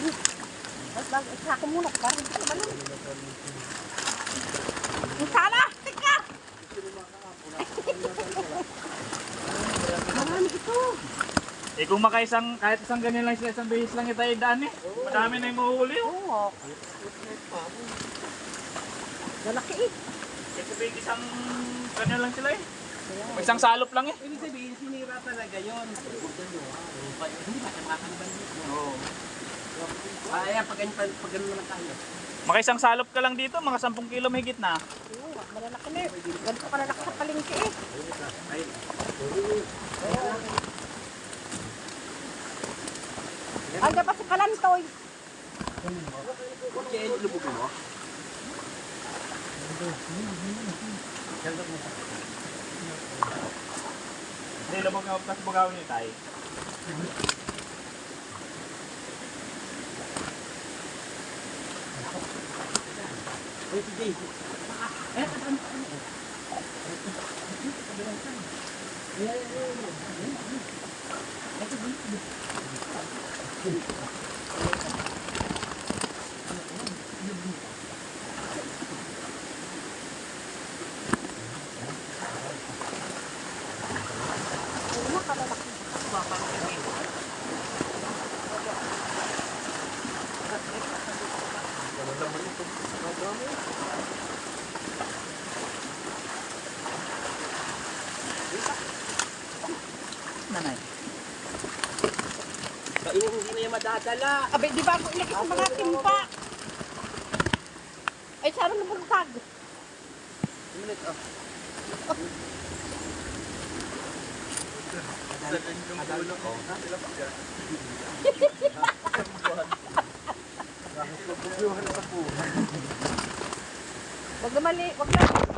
Isa ko muna, parang hindi ko malun. Sala! Tika! Marami ito. Eh kung makaisang, kahit isang ganyan lang sila, isang bihis lang ito ay daan eh. Madami na yung mahuhuli oh. Oo. Lalaki eh. Kasi big isang ganyan lang sila eh. Isang salop lang eh. Ibig sabihin, sinira talaga yun. Hindi ba siya makakaliban dito? Oo. Ayan, pag ganun mo lang tayo. Makaisang salop ka lang dito, mga 10 kilo mahigit na. Oo, malalaki na eh. Ganito ka lalaki sa palengke eh. Andiyan pa si Kalantoy. Kaya lubog mo? Hindi, labog na pas bagaw niyo tayo. Nanay. Hindi na yung madadala. Abay, di ba ako ilagay sa mga timpa? Ay, sana nabuntag. Minute, oh. Wag na mali, wag na.